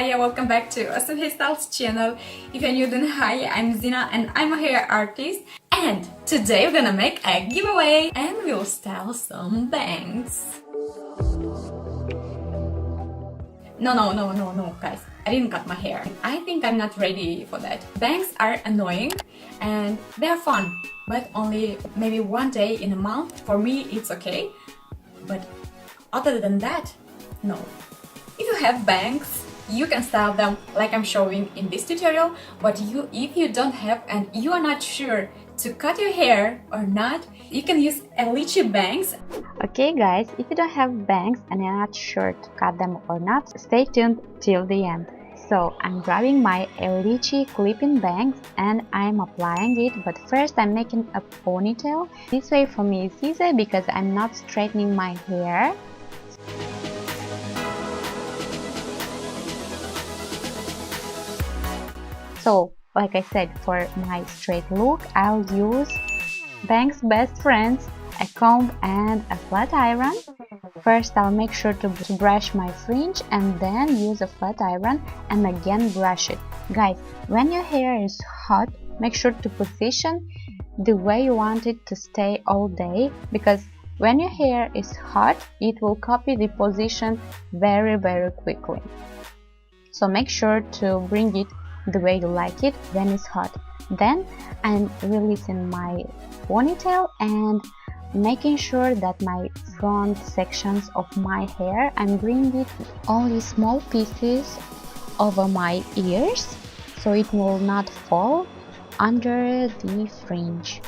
Hiya, welcome back to Awesome Hairstyles channel. If you're new, then hi, I'm Zina and I'm a hair artist. And today we're gonna make a giveaway and we'll style some bangs. No, guys, I didn't cut my hair. I think I'm not ready for that. Bangs are annoying and they're fun, but only maybe one day in a month. For me, it's okay, but other than that, no. If you have bangs, you can style them like I'm showing in this tutorial, but if you don't have and you are not sure to cut your hair or not, you can use lychee bangs. Okay guys, if you don't have bangs and you're not sure to cut them or not, stay tuned till the end. So I'm grabbing my lychee clip-in bangs and I'm applying it, but first I'm making a ponytail. This way for me is easier because I'm not straightening my hair. So, like I said, for my straight look, I'll use bangs best friends, a comb and a flat iron. First, I'll make sure to brush my fringe and then use a flat iron and again brush it. Guys, when your hair is hot, make sure to position the way you want it to stay all day, because when your hair is hot, it will copy the position very quickly. So make sure to bring it the way you like it when it's hot. Then I'm releasing my ponytail and making sure that my front sections of my hair, I'm bringing it only small pieces over my ears so it will not fall under the fringe.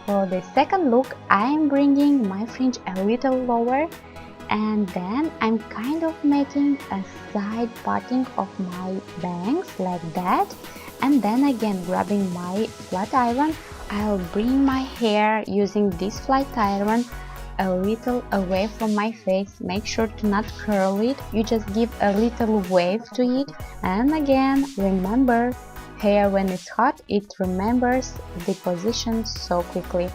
For the second look, I am bringing my fringe a little lower and then I'm kind of making a side parting of my bangs like that, and then again grabbing my flat iron, I'll bring my hair using this flat iron a little away from my face. Make sure to not curl it, you just give a little wave to it, and again remember, hair when it's hot, it remembers the position so quickly.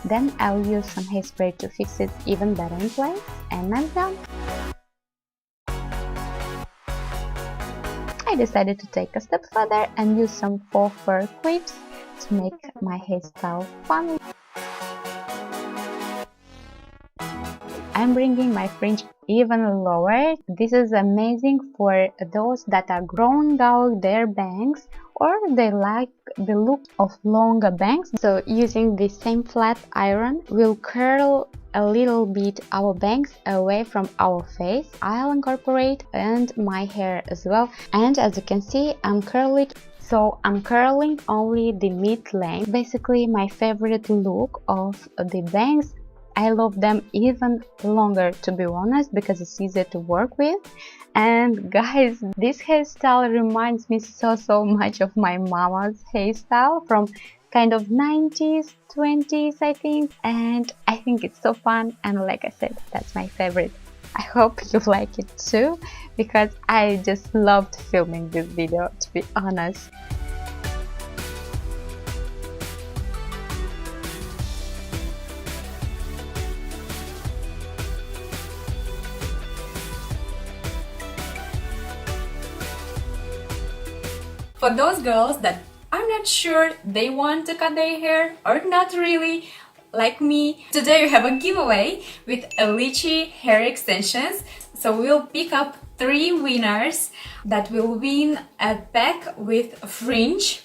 Then I'll use some hairspray to fix it even better in place, and I'm done. I decided to take a step further and use some faux fur clips to make my hairstyle fun. I'm bringing my fringe even lower. This is amazing for those that are growing out their bangs or they like the look of longer bangs. So using the same flat iron, we'll curl a little bit our bangs away from our face. I'll incorporate and my hair as well. And as you can see, I'm curling. So I'm curling only the mid-length. Basically my favorite look of the bangs. I love them even longer, to be honest, because it's easier to work with. And guys, this hairstyle reminds me so much of my mama's hairstyle from kind of 90s, 20s, I think. And I think it's so fun, and like I said, that's my favorite. I hope you like it too, because I just loved filming this video, to be honest. For those girls that are not sure they want to cut their hair or not really, like me, today we have a giveaway with lychee hair extensions. So we'll pick up 3 winners that will win a pack with fringe.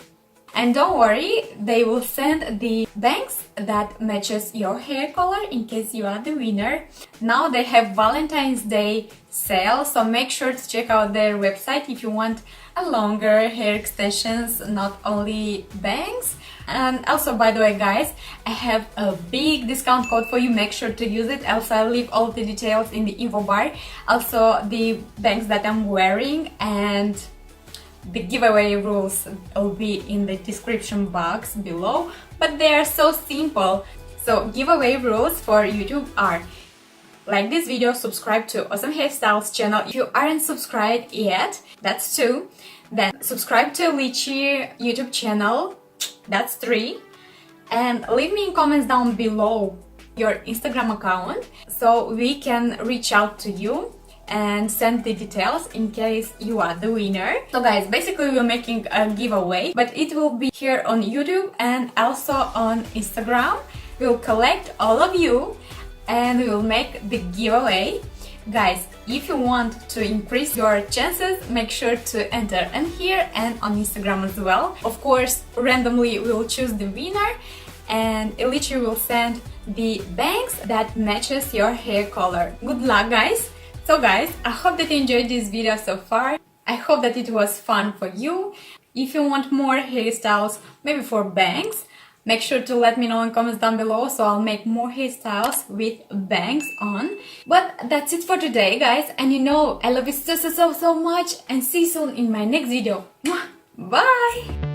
And don't worry, they will send the bangs that matches your hair color in case you are the winner. Now they have Valentine's Day sale, so make sure to check out their website if you want a longer hair extensions, not only bangs. And also, by the way guys, I have a big discount code for you, make sure to use it. Also, I'll leave all the details in the info bar, also the bangs that I'm wearing, and the giveaway rules will be in the description box below. But they are so simple. So giveaway rules for YouTube are: like this video, subscribe to Awesome Hairstyles channel if you aren't subscribed yet, that's 2. Then subscribe to Lychee YouTube channel, that's 3. And leave me in comments down below your Instagram account so we can reach out to you and send the details in case you are the winner. So guys, basically we're making a giveaway, but it will be here on YouTube and also on Instagram. We'll collect all of you and we will make the giveaway. Guys, if you want to increase your chances, make sure to enter in here and on Instagram as well. Of course, randomly we will choose the winner and Lychee will send the bangs that matches your hair color. Good luck, guys! So guys, I hope that you enjoyed this video so far. I hope that it was fun for you. If you want more hairstyles, maybe for bangs, make sure to let me know in comments down below so I'll make more hairstyles with bangs on. But that's it for today, guys. And you know, I love you so much and see you soon in my next video. Bye!